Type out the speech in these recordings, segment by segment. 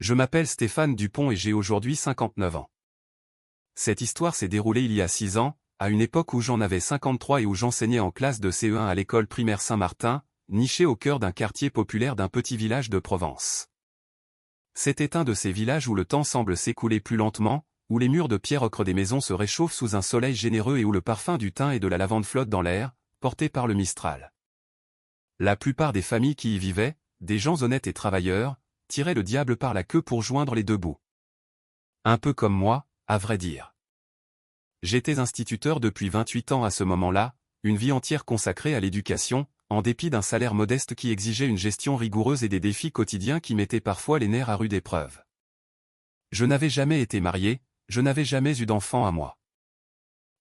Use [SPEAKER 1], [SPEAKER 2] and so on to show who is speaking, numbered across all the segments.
[SPEAKER 1] Je m'appelle Stéphane Dupont et j'ai aujourd'hui 59 ans. Cette histoire s'est déroulée il y a 6 ans, à une époque où j'en avais 53 et où j'enseignais en classe de CE1 à l'école primaire Saint-Martin, nichée au cœur d'un quartier populaire d'un petit village de Provence. C'était un de ces villages où le temps semble s'écouler plus lentement, où les murs de pierre ocre des maisons se réchauffent sous un soleil généreux et où le parfum du thym et de la lavande flotte dans l'air, porté par le Mistral. La plupart des familles qui y vivaient, des gens honnêtes et travailleurs, tiraient le diable par la queue pour joindre les deux bouts. Un peu comme moi, à vrai dire. J'étais instituteur depuis 28 ans à ce moment-là, une vie entière consacrée à l'éducation, en dépit d'un salaire modeste qui exigeait une gestion rigoureuse et des défis quotidiens qui mettaient parfois les nerfs à rude épreuve. Je n'avais jamais été marié, je n'avais jamais eu d'enfant à moi.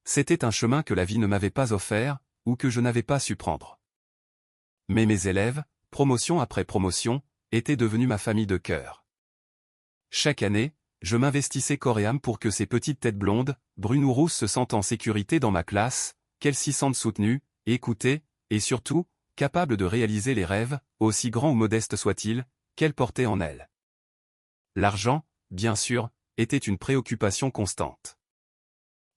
[SPEAKER 1] C'était un chemin que la vie ne m'avait pas offert, ou que je n'avais pas su prendre. Mais mes élèves, promotion après promotion, étaient devenus ma famille de cœur. Chaque année, je m'investissais corps et âme pour que ces petites têtes blondes, brunes ou rousses se sentent en sécurité dans ma classe, qu'elles s'y sentent soutenues, écoutées, et surtout, capables de réaliser les rêves, aussi grands ou modestes soient-ils, qu'elles portaient en elles. L'argent, bien sûr, était une préoccupation constante.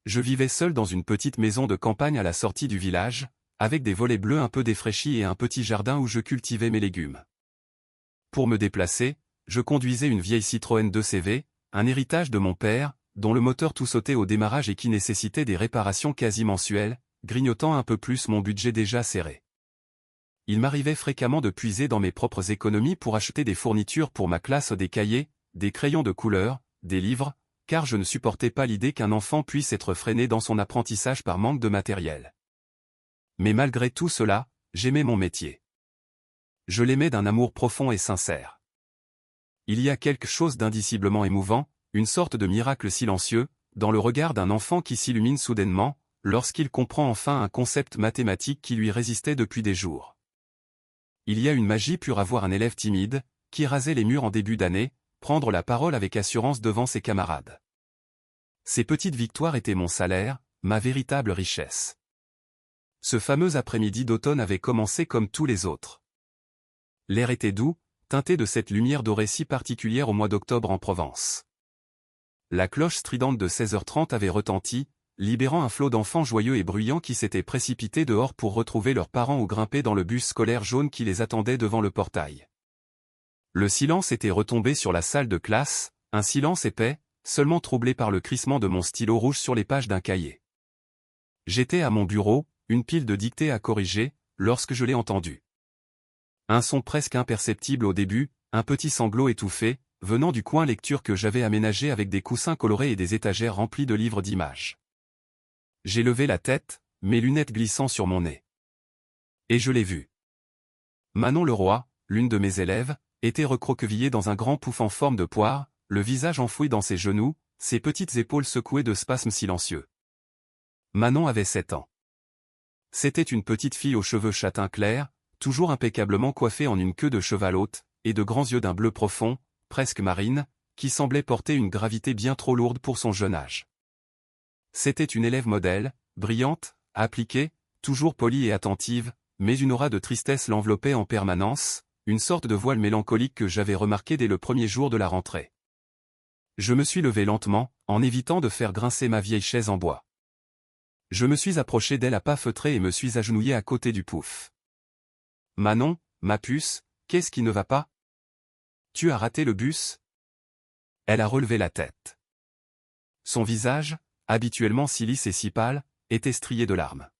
[SPEAKER 1] Je vivais seul dans une petite maison de campagne à la sortie du village, avec des volets bleus un peu défraîchis et un petit jardin où je cultivais mes légumes. Pour me déplacer, je conduisais une vieille Citroën 2CV, un héritage de mon père, dont le moteur tout sautait au démarrage et qui nécessitait des réparations quasi mensuelles, grignotant un peu plus mon budget déjà serré. Il m'arrivait fréquemment de puiser dans mes propres économies pour acheter des fournitures pour ma classe, des cahiers, des crayons de couleur, des livres, car je ne supportais pas l'idée qu'un enfant puisse être freiné dans son apprentissage par manque de matériel. Mais malgré tout cela, j'aimais mon métier. Je l'aimais d'un amour profond et sincère. Il y a quelque chose d'indiciblement émouvant, une sorte de miracle silencieux, dans le regard d'un enfant qui s'illumine soudainement, lorsqu'il comprend enfin un concept mathématique qui lui résistait depuis des jours. Il y a une magie pure à voir un élève timide, qui rasait les murs en début d'année, prendre la parole avec assurance devant ses camarades. Ces petites victoires étaient mon salaire, ma véritable richesse. Ce fameux après-midi d'automne avait commencé comme tous les autres. L'air était doux, teinté de cette lumière dorée si particulière au mois d'octobre en Provence. La cloche stridente de 16h30 avait retenti, libérant un flot d'enfants joyeux et bruyants qui s'étaient précipités dehors pour retrouver leurs parents ou grimper dans le bus scolaire jaune qui les attendait devant le portail. Le silence était retombé sur la salle de classe, un silence épais, seulement troublé par le crissement de mon stylo rouge sur les pages d'un cahier. J'étais à mon bureau, une pile de dictées à corriger, lorsque je l'ai entendu. Un son presque imperceptible au début, un petit sanglot étouffé, venant du coin lecture que j'avais aménagé avec des coussins colorés et des étagères remplies de livres d'images. J'ai levé la tête, mes lunettes glissant sur mon nez. Et je l'ai vu. Manon Leroy, l'une de mes élèves, était recroquevillée dans un grand pouf en forme de poire, le visage enfoui dans ses genoux, ses petites épaules secouées de spasmes silencieux. Manon avait 7 ans. C'était une petite fille aux cheveux châtain clair, toujours impeccablement coiffée en une queue de cheval haute, et de grands yeux d'un bleu profond, presque marine, qui semblait porter une gravité bien trop lourde pour son jeune âge. C'était une élève modèle, brillante, appliquée, toujours polie et attentive, mais une aura de tristesse l'enveloppait en permanence, une sorte de voile mélancolique que j'avais remarqué dès le premier jour de la rentrée. Je me suis levé lentement, en évitant de faire grincer ma vieille chaise en bois. Je me suis approché d'elle à pas feutrés et me suis agenouillé à côté du pouf. « Manon, ma puce, qu'est-ce qui ne va pas? Tu as raté le bus ?» Elle a relevé la tête. Son visage, habituellement si lisse et si pâle, était strié de larmes.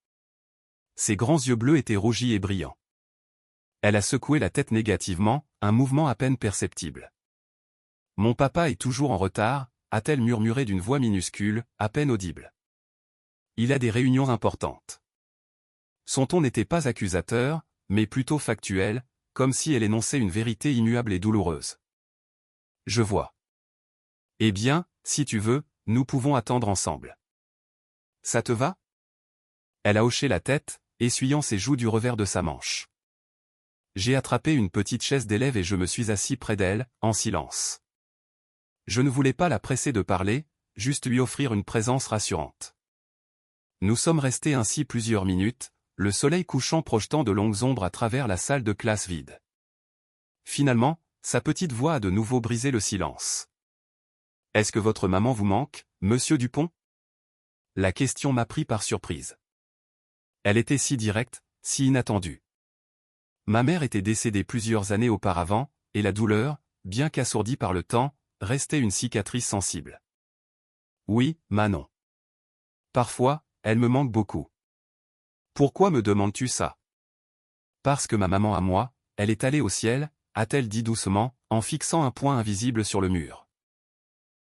[SPEAKER 1] Ses grands yeux bleus étaient rougis et brillants. Elle a secoué la tête négativement, un mouvement à peine perceptible. « Mon papa est toujours en retard », a-t-elle murmuré d'une voix minuscule, à peine audible. Il a des réunions importantes. Son ton n'était pas accusateur, mais plutôt factuel, comme si elle énonçait une vérité immuable et douloureuse. Je vois. Eh bien, si tu veux, nous pouvons attendre ensemble. Ça te va? Elle a hoché la tête, essuyant ses joues du revers de sa manche. J'ai attrapé une petite chaise d'élève et je me suis assis près d'elle, en silence. Je ne voulais pas la presser de parler, juste lui offrir une présence rassurante. Nous sommes restés ainsi plusieurs minutes, le soleil couchant projetant de longues ombres à travers la salle de classe vide. Finalement, sa petite voix a de nouveau brisé le silence. Est-ce que votre maman vous manque, monsieur Dupont? La question m'a pris par surprise. Elle était si directe, si inattendue. Ma mère était décédée plusieurs années auparavant, et la douleur, bien qu'assourdie par le temps, restait une cicatrice sensible. Oui, Manon. Parfois, elle me manque beaucoup. Pourquoi me demandes-tu ça? Parce que ma maman à moi, elle est allée au ciel, a-t-elle dit doucement, en fixant un point invisible sur le mur.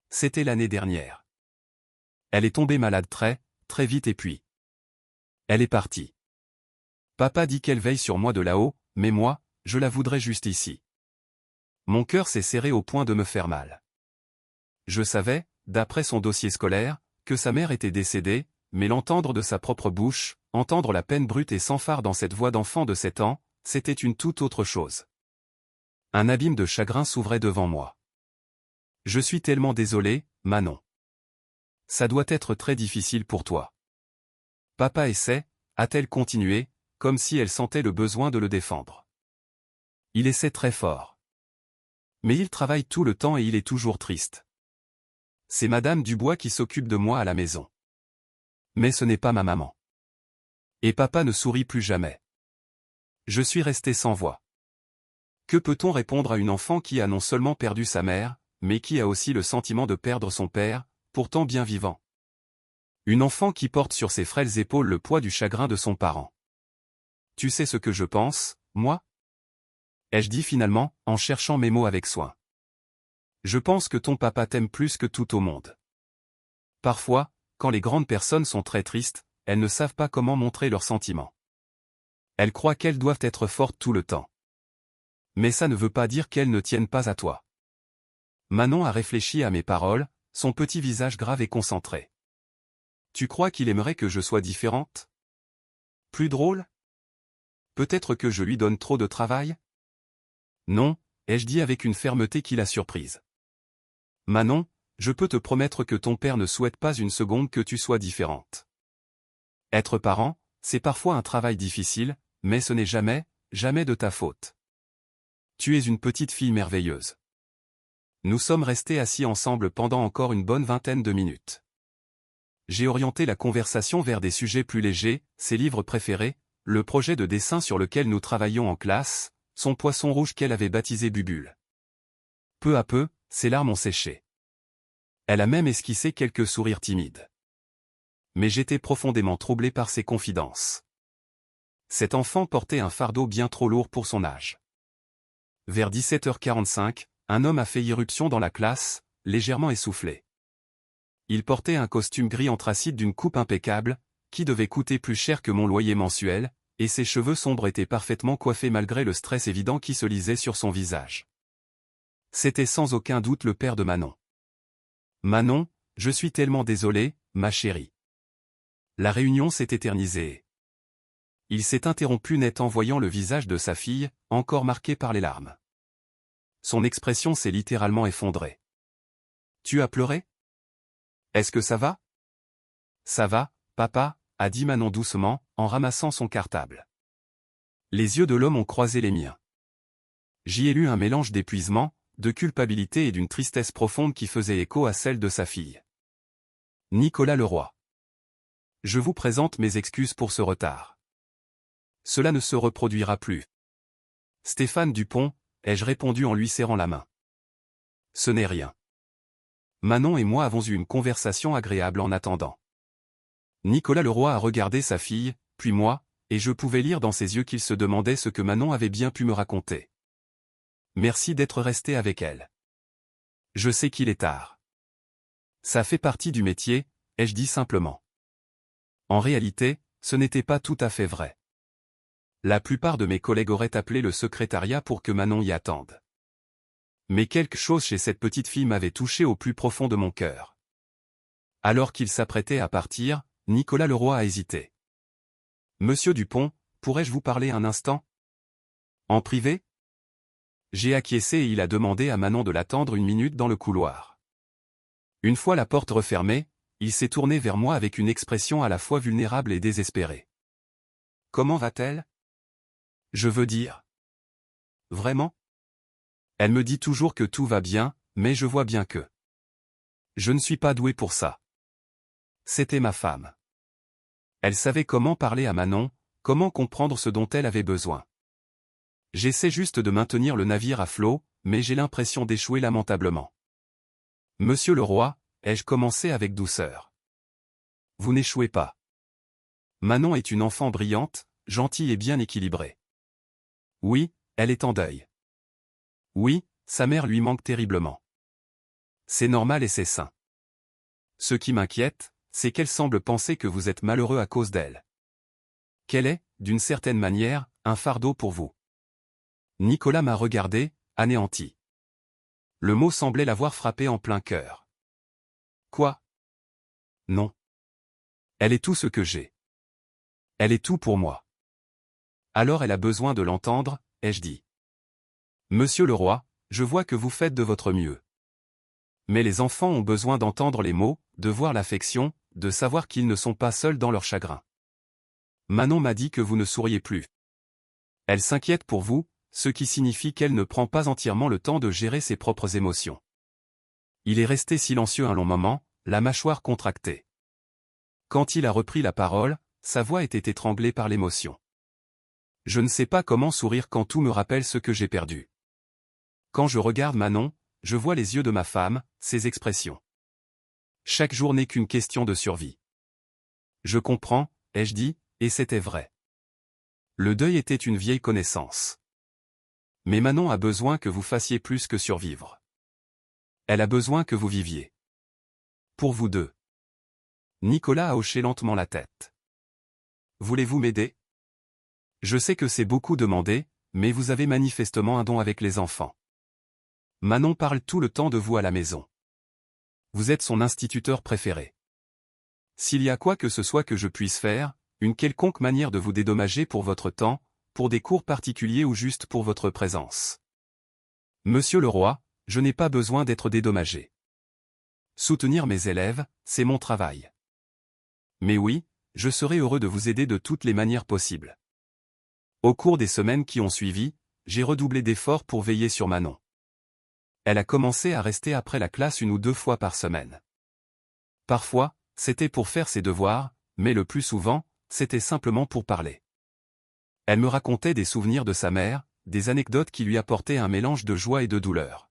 [SPEAKER 1] C'était l'année dernière. Elle est tombée malade très, très vite et puis. Elle est partie. Papa dit qu'elle veille sur moi de là-haut, mais moi, je la voudrais juste ici. Mon cœur s'est serré au point de me faire mal. Je savais, d'après son dossier scolaire, que sa mère était décédée, mais l'entendre de sa propre bouche, entendre la peine brute et sans phare dans cette voix d'enfant de 7 ans, c'était une toute autre chose. Un abîme de chagrin s'ouvrait devant moi. Je suis tellement désolé, Manon. Ça doit être très difficile pour toi. Papa essaie, a-t-elle continué, comme si elle sentait le besoin de le défendre. Il essaie très fort. Mais il travaille tout le temps et il est toujours triste. C'est Madame Dubois qui s'occupe de moi à la maison. Mais ce n'est pas ma maman. Et papa ne sourit plus jamais. Je suis resté sans voix. Que peut-on répondre à une enfant qui a non seulement perdu sa mère, mais qui a aussi le sentiment de perdre son père, pourtant bien vivant? Une enfant qui porte sur ses frêles épaules le poids du chagrin de son parent. Tu sais ce que je pense, moi? Ai-je dit finalement, en cherchant mes mots avec soin. Je pense que ton papa t'aime plus que tout au monde. Parfois, quand les grandes personnes sont très tristes, elles ne savent pas comment montrer leurs sentiments. Elles croient qu'elles doivent être fortes tout le temps. Mais ça ne veut pas dire qu'elles ne tiennent pas à toi. Manon a réfléchi à mes paroles, son petit visage grave et concentré. Tu crois qu'il aimerait que je sois différente? Plus drôle? Peut-être que je lui donne trop de travail? Non, ai-je dit avec une fermeté qui l'a surprise. Manon, je peux te promettre que ton père ne souhaite pas une seconde que tu sois différente. Être parent, c'est parfois un travail difficile, mais ce n'est jamais, jamais de ta faute. Tu es une petite fille merveilleuse. Nous sommes restés assis ensemble pendant encore une bonne vingtaine de minutes. J'ai orienté la conversation vers des sujets plus légers, ses livres préférés, le projet de dessin sur lequel nous travaillions en classe, son poisson rouge qu'elle avait baptisé Bubule. Peu à peu, ses larmes ont séché. Elle a même esquissé quelques sourires timides. Mais j'étais profondément troublé par ses confidences. Cet enfant portait un fardeau bien trop lourd pour son âge. Vers 17h45, un homme a fait irruption dans la classe, légèrement essoufflé. Il portait un costume gris anthracite d'une coupe impeccable, qui devait coûter plus cher que mon loyer mensuel, et ses cheveux sombres étaient parfaitement coiffés malgré le stress évident qui se lisait sur son visage. C'était sans aucun doute le père de Manon. Manon, je suis tellement désolé, ma chérie. La réunion s'est éternisée. Il s'est interrompu net en voyant le visage de sa fille, encore marqué par les larmes. Son expression s'est littéralement effondrée. Tu as pleuré? Est-ce que ça va? Ça va, papa, a dit Manon doucement, en ramassant son cartable. Les yeux de l'homme ont croisé les miens. J'y ai lu un mélange d'épuisement, de culpabilité et d'une tristesse profonde qui faisait écho à celle de sa fille. Nicolas Leroy. Je vous présente mes excuses pour ce retard. Cela ne se reproduira plus. Stéphane Dupont, ai-je répondu en lui serrant la main. Ce n'est rien. Manon et moi avons eu une conversation agréable en attendant. Nicolas Leroy a regardé sa fille, puis moi, et je pouvais lire dans ses yeux qu'il se demandait ce que Manon avait bien pu me raconter. Merci d'être resté avec elle. Je sais qu'il est tard. Ça fait partie du métier, ai-je dit simplement. En réalité, ce n'était pas tout à fait vrai. La plupart de mes collègues auraient appelé le secrétariat pour que Manon y attende. Mais quelque chose chez cette petite fille m'avait touché au plus profond de mon cœur. Alors qu'il s'apprêtait à partir, Nicolas Leroy a hésité. Monsieur Dupont, pourrais-je vous parler un instant? En privé? J'ai acquiescé et il a demandé à Manon de l'attendre une minute dans le couloir. Une fois la porte refermée, il s'est tourné vers moi avec une expression à la fois vulnérable et désespérée. Comment va-t-elle? Je veux dire. Vraiment? Elle me dit toujours que tout va bien, mais je vois bien que je ne suis pas doué pour ça. C'était ma femme. Elle savait comment parler à Manon, comment comprendre ce dont elle avait besoin. J'essaie juste de maintenir le navire à flot, mais j'ai l'impression d'échouer lamentablement. Monsieur le roi, ai-je commencé avec douceur. Vous n'échouez pas. Manon est une enfant brillante, gentille et bien équilibrée. Oui, elle est en deuil. Oui, sa mère lui manque terriblement. C'est normal et c'est sain. Ce qui m'inquiète, c'est qu'elle semble penser que vous êtes malheureux à cause d'elle. Qu'elle est, d'une certaine manière, un fardeau pour vous. Nicolas m'a regardé, anéanti. Le mot semblait l'avoir frappé en plein cœur. Quoi? Non. Elle est tout ce que j'ai. Elle est tout pour moi. Alors elle a besoin de l'entendre, ai-je dit. Monsieur le roi, je vois que vous faites de votre mieux. Mais les enfants ont besoin d'entendre les mots, de voir l'affection, de savoir qu'ils ne sont pas seuls dans leur chagrin. Manon m'a dit que vous ne souriez plus. Elle s'inquiète pour vous, ce qui signifie qu'elle ne prend pas entièrement le temps de gérer ses propres émotions. Il est resté silencieux un long moment, la mâchoire contractée. Quand il a repris la parole, sa voix était étranglée par l'émotion. Je ne sais pas comment sourire quand tout me rappelle ce que j'ai perdu. Quand je regarde Manon, je vois les yeux de ma femme, ses expressions. Chaque jour n'est qu'une question de survie. Je comprends, ai-je dit, et c'était vrai. Le deuil était une vieille connaissance. Mais Manon a besoin que vous fassiez plus que survivre. Elle a besoin que vous viviez. Pour vous deux. Nicolas a hoché lentement la tête. Voulez-vous m'aider? Je sais que c'est beaucoup demandé, mais vous avez manifestement un don avec les enfants. Manon parle tout le temps de vous à la maison. Vous êtes son instituteur préféré. S'il y a quoi que ce soit que je puisse faire, une quelconque manière de vous dédommager pour votre temps, pour des cours particuliers ou juste pour votre présence. Monsieur le roi, je n'ai pas besoin d'être dédommagé. Soutenir mes élèves, c'est mon travail. Mais oui, je serai heureux de vous aider de toutes les manières possibles. Au cours des semaines qui ont suivi, j'ai redoublé d'efforts pour veiller sur Manon. Elle a commencé à rester après la classe 1 ou 2 fois par semaine. Parfois, c'était pour faire ses devoirs, mais le plus souvent, c'était simplement pour parler. Elle me racontait des souvenirs de sa mère, des anecdotes qui lui apportaient un mélange de joie et de douleur.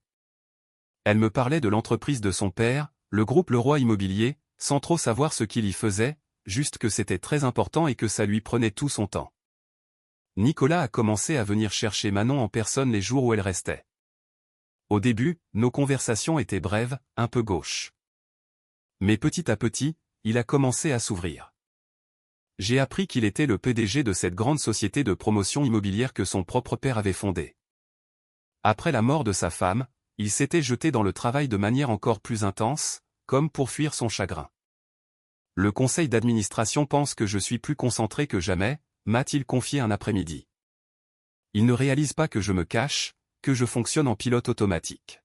[SPEAKER 1] Elle me parlait de l'entreprise de son père, le groupe Leroy Immobilier, sans trop savoir ce qu'il y faisait, juste que c'était très important et que ça lui prenait tout son temps. Nicolas a commencé à venir chercher Manon en personne les jours où elle restait. Au début, nos conversations étaient brèves, un peu gauches. Mais petit à petit, il a commencé à s'ouvrir. J'ai appris qu'il était le PDG de cette grande société de promotion immobilière que son propre père avait fondée. Après la mort de sa femme, il s'était jeté dans le travail de manière encore plus intense, comme pour fuir son chagrin. Le conseil d'administration pense que je suis plus concentré que jamais, m'a-t-il confié un après-midi. Il ne réalise pas que je me cache, que je fonctionne en pilote automatique.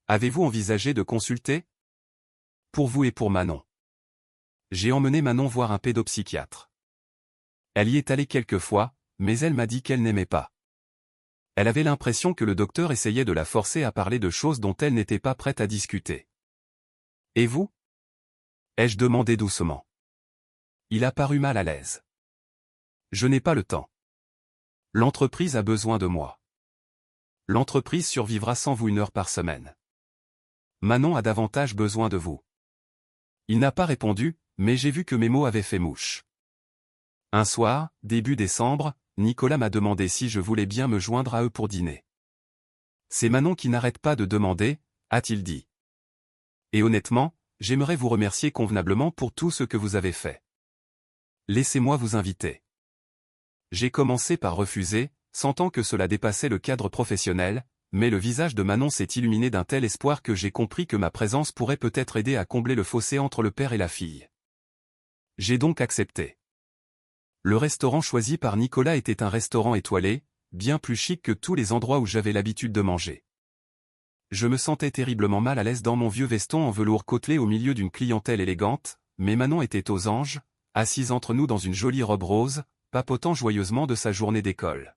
[SPEAKER 1] Avez-vous envisagé de consulter? Pour vous et pour Manon. J'ai emmené Manon voir un pédopsychiatre. Elle y est allée quelques fois, mais elle m'a dit qu'elle n'aimait pas. Elle avait l'impression que le docteur essayait de la forcer à parler de choses dont elle n'était pas prête à discuter. Et vous? Ai-je demandé doucement. Il a paru mal à l'aise. Je n'ai pas le temps. L'entreprise a besoin de moi. L'entreprise survivra sans vous 1 heure par semaine. Manon a davantage besoin de vous. Il n'a pas répondu, mais j'ai vu que mes mots avaient fait mouche. Un soir, début décembre, Nicolas m'a demandé si je voulais bien me joindre à eux pour dîner. C'est Manon qui n'arrête pas de demander, a-t-il dit. Et honnêtement, j'aimerais vous remercier convenablement pour tout ce que vous avez fait. Laissez-moi vous inviter. J'ai commencé par refuser, sentant que cela dépassait le cadre professionnel, mais le visage de Manon s'est illuminé d'un tel espoir que j'ai compris que ma présence pourrait peut-être aider à combler le fossé entre le père et la fille. J'ai donc accepté. Le restaurant choisi par Nicolas était un restaurant étoilé, bien plus chic que tous les endroits où j'avais l'habitude de manger. Je me sentais terriblement mal à l'aise dans mon vieux veston en velours côtelé au milieu d'une clientèle élégante, mais Manon était aux anges, assise entre nous dans une jolie robe rose, papotant joyeusement de sa journée d'école.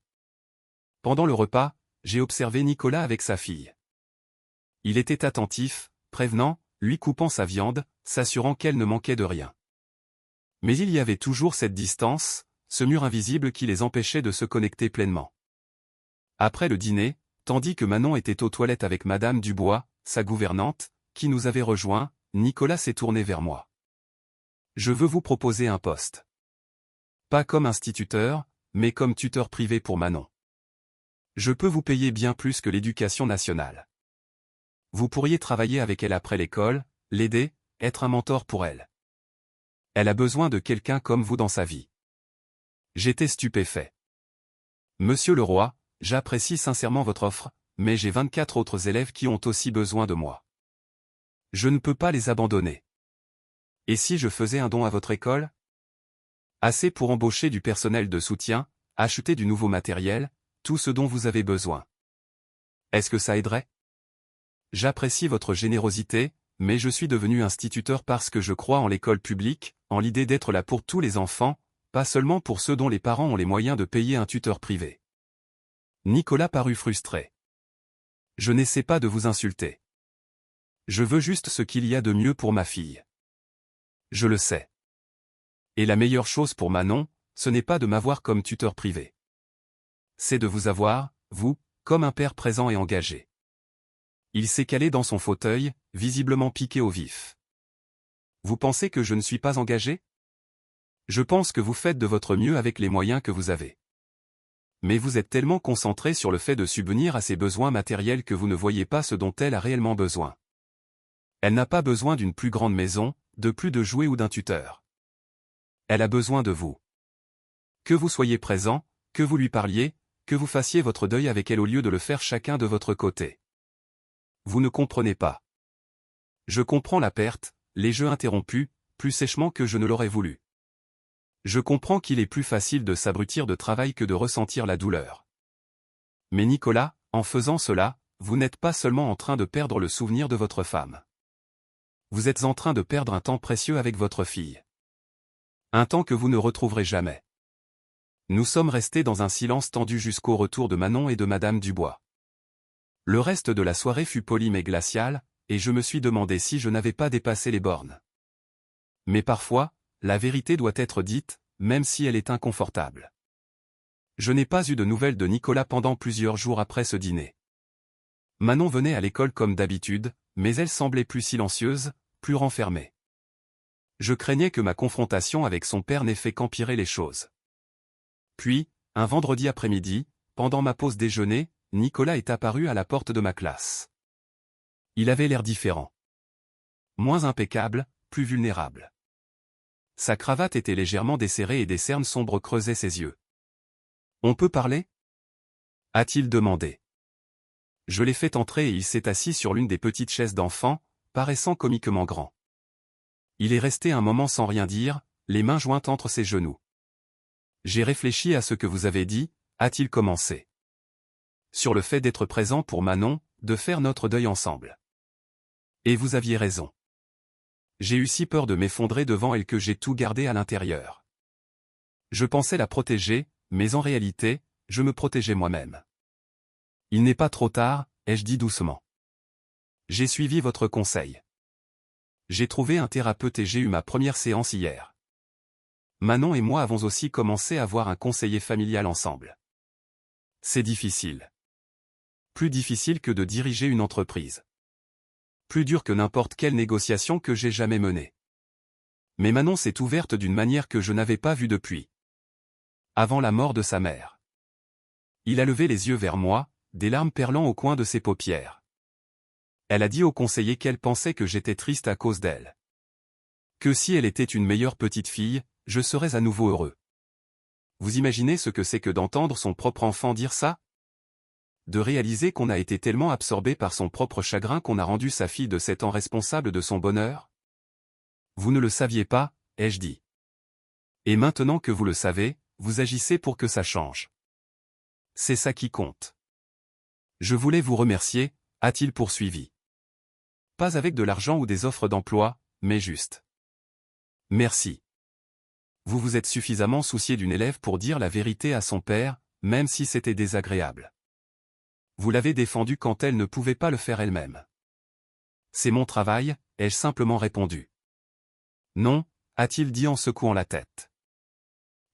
[SPEAKER 1] Pendant le repas, j'ai observé Nicolas avec sa fille. Il était attentif, prévenant, lui coupant sa viande, s'assurant qu'elle ne manquait de rien. Mais il y avait toujours cette distance, ce mur invisible qui les empêchait de se connecter pleinement. Après le dîner, tandis que Manon était aux toilettes avec Madame Dubois, sa gouvernante, qui nous avait rejoints, Nicolas s'est tourné vers moi. Je veux vous proposer un poste. Pas comme instituteur, mais comme tuteur privé pour Manon. Je peux vous payer bien plus que l'éducation nationale. Vous pourriez travailler avec elle après l'école, l'aider, être un mentor pour elle. Elle a besoin de quelqu'un comme vous dans sa vie. J'étais stupéfait. Monsieur le roi, j'apprécie sincèrement votre offre, mais j'ai 24 autres élèves qui ont aussi besoin de moi. Je ne peux pas les abandonner. Et si je faisais un don à votre école? Assez pour embaucher du personnel de soutien, acheter du nouveau matériel, tout ce dont vous avez besoin. Est-ce que ça aiderait? J'apprécie votre générosité, mais je suis devenu instituteur parce que je crois en l'école publique, en l'idée d'être là pour tous les enfants, pas seulement pour ceux dont les parents ont les moyens de payer un tuteur privé. Nicolas parut frustré. Je n'essaie pas de vous insulter. Je veux juste ce qu'il y a de mieux pour ma fille. Je le sais. Et la meilleure chose pour Manon, ce n'est pas de m'avoir comme tuteur privé. C'est de vous avoir, vous, comme un père présent et engagé. Il s'est calé dans son fauteuil, visiblement piqué au vif. Vous pensez que je ne suis pas engagé? Je pense que vous faites de votre mieux avec les moyens que vous avez. Mais vous êtes tellement concentré sur le fait de subvenir à ses besoins matériels que vous ne voyez pas ce dont elle a réellement besoin. Elle n'a pas besoin d'une plus grande maison, de plus de jouets ou d'un tuteur. Elle a besoin de vous. Que vous soyez présent, que vous lui parliez, que vous fassiez votre deuil avec elle au lieu de le faire chacun de votre côté. Vous ne comprenez pas. Je comprends la perte, les jeux interrompus, plus sèchement que je ne l'aurais voulu. Je comprends qu'il est plus facile de s'abrutir de travail que de ressentir la douleur. Mais Nicolas, en faisant cela, vous n'êtes pas seulement en train de perdre le souvenir de votre femme. Vous êtes en train de perdre un temps précieux avec votre fille. Un temps que vous ne retrouverez jamais. Nous sommes restés dans un silence tendu jusqu'au retour de Manon et de Madame Dubois. Le reste de la soirée fut poli mais glacial, et je me suis demandé si je n'avais pas dépassé les bornes. Mais parfois, la vérité doit être dite, même si elle est inconfortable. Je n'ai pas eu de nouvelles de Nicolas pendant plusieurs jours après ce dîner. Manon venait à l'école comme d'habitude, mais elle semblait plus silencieuse, plus renfermée. Je craignais que ma confrontation avec son père n'ait fait qu'empirer les choses. Puis, un vendredi après-midi, pendant ma pause déjeuner, Nicolas est apparu à la porte de ma classe. Il avait l'air différent. Moins impeccable, plus vulnérable. Sa cravate était légèrement desserrée et des cernes sombres creusaient ses yeux. « On peut parler ?» a-t-il demandé. Je l'ai fait entrer et il s'est assis sur l'une des petites chaises d'enfant, paraissant comiquement grand. Il est resté un moment sans rien dire, les mains jointes entre ses genoux. « J'ai réfléchi à ce que vous avez dit », a-t-il commencé. Sur le fait d'être présent pour Manon, de faire notre deuil ensemble. Et vous aviez raison. J'ai eu si peur de m'effondrer devant elle que j'ai tout gardé à l'intérieur. Je pensais la protéger, mais en réalité, je me protégeais moi-même. Il n'est pas trop tard, ai-je dit doucement. J'ai suivi votre conseil. J'ai trouvé un thérapeute et j'ai eu ma première séance hier. Manon et moi avons aussi commencé à voir un conseiller familial ensemble. C'est difficile. Plus difficile que de diriger une entreprise. Plus dur que n'importe quelle négociation que j'ai jamais menée. Mais Manon s'est ouverte d'une manière que je n'avais pas vue depuis. Avant la mort de sa mère. Il a levé les yeux vers moi, des larmes perlant au coin de ses paupières. Elle a dit au conseiller qu'elle pensait que j'étais triste à cause d'elle. Que si elle était une meilleure petite fille, je serais à nouveau heureux. Vous imaginez ce que c'est que d'entendre son propre enfant dire ça? De réaliser qu'on a été tellement absorbé par son propre chagrin qu'on a rendu sa fille de 7 ans responsable de son bonheur? Vous ne le saviez pas, ai-je dit. Et maintenant que vous le savez, vous agissez pour que ça change. C'est ça qui compte. Je voulais vous remercier, a-t-il poursuivi. Pas avec de l'argent ou des offres d'emploi, mais juste. Merci. Vous vous êtes suffisamment soucié d'une élève pour dire la vérité à son père, même si c'était désagréable. Vous l'avez défendue quand elle ne pouvait pas le faire elle-même. C'est mon travail, ai-je simplement répondu. Non, a-t-il dit en secouant la tête.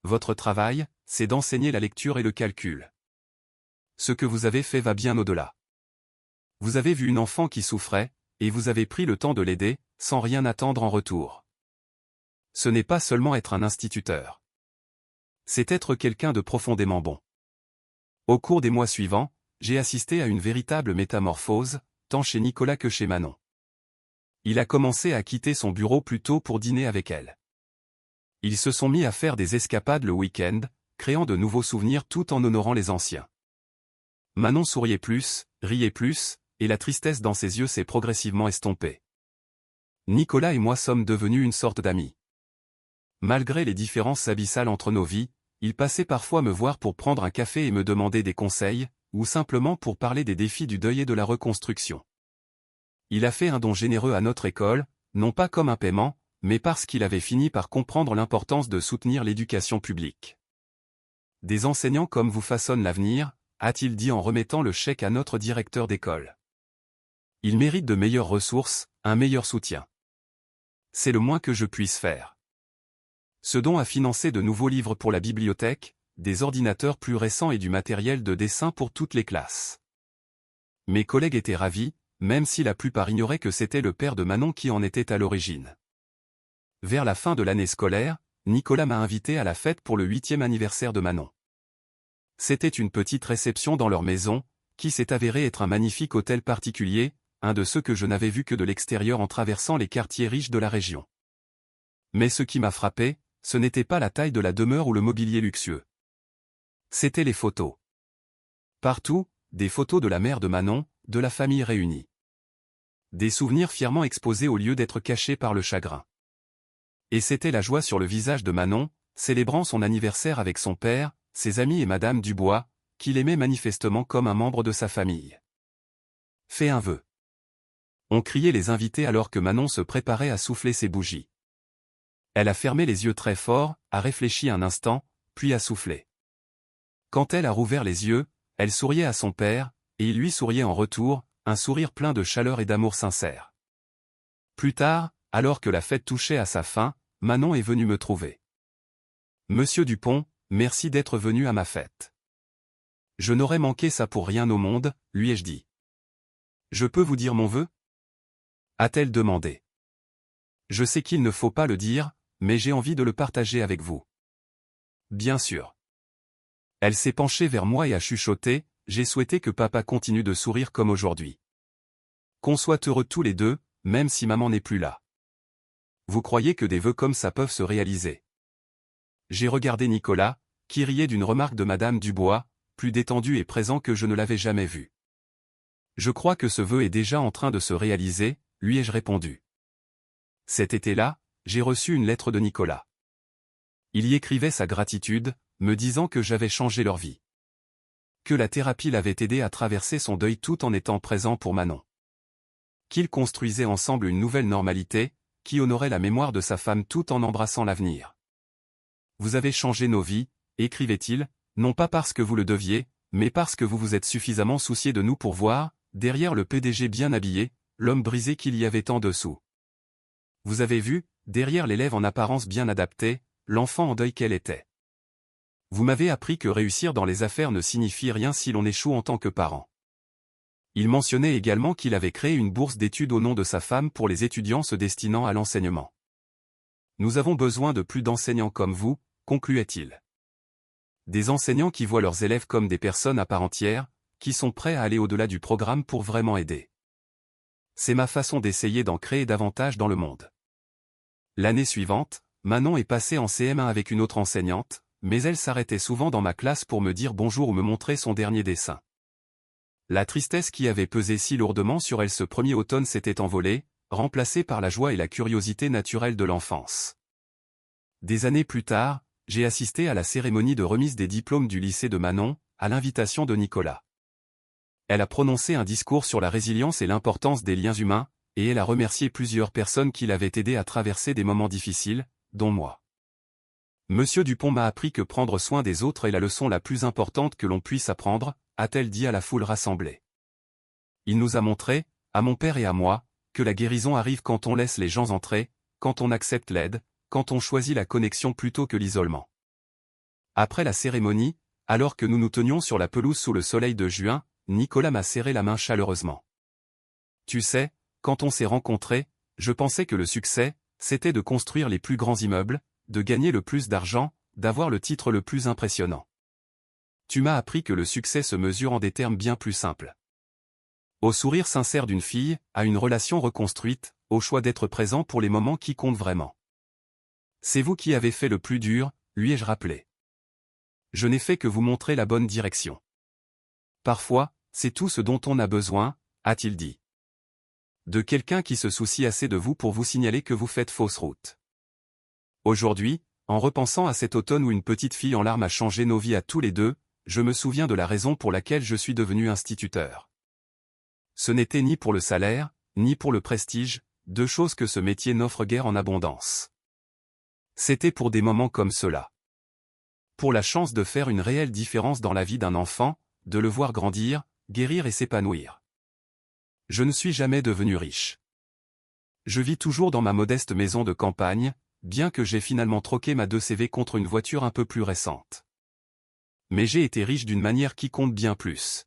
[SPEAKER 1] Votre travail, c'est d'enseigner la lecture et le calcul. Ce que vous avez fait va bien au-delà. Vous avez vu une enfant qui souffrait, et vous avez pris le temps de l'aider, sans rien attendre en retour. Ce n'est pas seulement être un instituteur. C'est être quelqu'un de profondément bon. Au cours des mois suivants, j'ai assisté à une véritable métamorphose, tant chez Nicolas que chez Manon. Il a commencé à quitter son bureau plus tôt pour dîner avec elle. Ils se sont mis à faire des escapades le week-end, créant de nouveaux souvenirs tout en honorant les anciens. Manon souriait plus, riait plus, et la tristesse dans ses yeux s'est progressivement estompée. Nicolas et moi sommes devenus une sorte d'amis. Malgré les différences abyssales entre nos vies, il passait parfois me voir pour prendre un café et me demander des conseils, ou simplement pour parler des défis du deuil et de la reconstruction. Il a fait un don généreux à notre école, non pas comme un paiement, mais parce qu'il avait fini par comprendre l'importance de soutenir l'éducation publique. Des enseignants comme vous façonnent l'avenir, a-t-il dit en remettant le chèque à notre directeur d'école. Ils méritent de meilleures ressources, un meilleur soutien. C'est le moins que je puisse faire. Ce don a financé de nouveaux livres pour la bibliothèque, des ordinateurs plus récents et du matériel de dessin pour toutes les classes. Mes collègues étaient ravis, même si la plupart ignoraient que c'était le père de Manon qui en était à l'origine. Vers la fin de l'année scolaire, Nicolas m'a invité à la fête pour le 8e anniversaire de Manon. C'était une petite réception dans leur maison, qui s'est avérée être un magnifique hôtel particulier, un de ceux que je n'avais vu que de l'extérieur en traversant les quartiers riches de la région. Mais ce qui m'a frappé, ce n'était pas la taille de la demeure ou le mobilier luxueux. C'étaient les photos. Partout, des photos de la mère de Manon, de la famille réunie. Des souvenirs fièrement exposés au lieu d'être cachés par le chagrin. Et c'était la joie sur le visage de Manon, célébrant son anniversaire avec son père, ses amis et Madame Dubois, qu'il aimait manifestement comme un membre de sa famille. Fais un vœu. On criait les invités alors que Manon se préparait à souffler ses bougies. Elle a fermé les yeux très fort, a réfléchi un instant, puis a soufflé. Quand elle a rouvert les yeux, elle souriait à son père, et il lui souriait en retour, un sourire plein de chaleur et d'amour sincère. Plus tard, alors que la fête touchait à sa fin, Manon est venue me trouver. Monsieur Dupont, merci d'être venu à ma fête. Je n'aurais manqué ça pour rien au monde, lui ai-je dit. Je peux vous dire mon vœu ? A-t-elle demandé. Je sais qu'il ne faut pas le dire, mais j'ai envie de le partager avec vous. Bien sûr. Elle s'est penchée vers moi et a chuchoté, j'ai souhaité que papa continue de sourire comme aujourd'hui. Qu'on soit heureux tous les deux, même si maman n'est plus là. Vous croyez que des vœux comme ça peuvent se réaliser? J'ai regardé Nicolas, qui riait d'une remarque de Madame Dubois, plus détendu et présent que je ne l'avais jamais vu. Je crois que ce vœu est déjà en train de se réaliser, lui ai-je répondu. Cet été-là, j'ai reçu une lettre de Nicolas. Il y écrivait sa gratitude, me disant que j'avais changé leur vie. Que la thérapie l'avait aidé à traverser son deuil tout en étant présent pour Manon. Qu'ils construisaient ensemble une nouvelle normalité, qui honorait la mémoire de sa femme tout en embrassant l'avenir. Vous avez changé nos vies, écrivait-il, non pas parce que vous le deviez, mais parce que vous vous êtes suffisamment soucié de nous pour voir, derrière le PDG bien habillé, l'homme brisé qu'il y avait en dessous. Vous avez vu, derrière l'élève en apparence bien adapté, l'enfant en deuil qu'elle était. Vous m'avez appris que réussir dans les affaires ne signifie rien si l'on échoue en tant que parent. Il mentionnait également qu'il avait créé une bourse d'études au nom de sa femme pour les étudiants se destinant à l'enseignement. Nous avons besoin de plus d'enseignants comme vous, concluait-il. Des enseignants qui voient leurs élèves comme des personnes à part entière, qui sont prêts à aller au-delà du programme pour vraiment aider. C'est ma façon d'essayer d'en créer davantage dans le monde. L'année suivante, Manon est passée en CM1 avec une autre enseignante, mais elle s'arrêtait souvent dans ma classe pour me dire bonjour ou me montrer son dernier dessin. La tristesse qui avait pesé si lourdement sur elle ce premier automne s'était envolée, remplacée par la joie et la curiosité naturelle de l'enfance. Des années plus tard, j'ai assisté à la cérémonie de remise des diplômes du lycée de Manon, à l'invitation de Nicolas. Elle a prononcé un discours sur la résilience et l'importance des liens humains, et elle a remercié plusieurs personnes qui l'avaient aidé à traverser des moments difficiles, dont moi. Monsieur Dupont m'a appris que prendre soin des autres est la leçon la plus importante que l'on puisse apprendre, a-t-elle dit à la foule rassemblée. Il nous a montré, à mon père et à moi, que la guérison arrive quand on laisse les gens entrer, quand on accepte l'aide, quand on choisit la connexion plutôt que l'isolement. Après la cérémonie, alors que nous nous tenions sur la pelouse sous le soleil de juin, Nicolas m'a serré la main chaleureusement. Tu sais, quand on s'est rencontrés, je pensais que le succès, c'était de construire les plus grands immeubles, de gagner le plus d'argent, d'avoir le titre le plus impressionnant. Tu m'as appris que le succès se mesure en des termes bien plus simples. Au sourire sincère d'une fille, à une relation reconstruite, au choix d'être présent pour les moments qui comptent vraiment. C'est vous qui avez fait le plus dur, lui ai-je rappelé. Je n'ai fait que vous montrer la bonne direction. Parfois, c'est tout ce dont on a besoin, a-t-il dit. De quelqu'un qui se soucie assez de vous pour vous signaler que vous faites fausse route. Aujourd'hui, en repensant à cet automne où une petite fille en larmes a changé nos vies à tous les deux, je me souviens de la raison pour laquelle je suis devenu instituteur. Ce n'était ni pour le salaire, ni pour le prestige, deux choses que ce métier n'offre guère en abondance. C'était pour des moments comme cela. Pour la chance de faire une réelle différence dans la vie d'un enfant, de le voir grandir, guérir et s'épanouir. Je ne suis jamais devenu riche. Je vis toujours dans ma modeste maison de campagne, bien que j'ai finalement troqué ma 2CV contre une voiture un peu plus récente. Mais j'ai été riche d'une manière qui compte bien plus.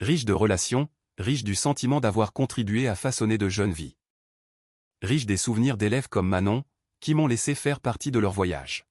[SPEAKER 1] Riche de relations, riche du sentiment d'avoir contribué à façonner de jeunes vies. Riche des souvenirs d'élèves comme Manon, qui m'ont laissé faire partie de leur voyage.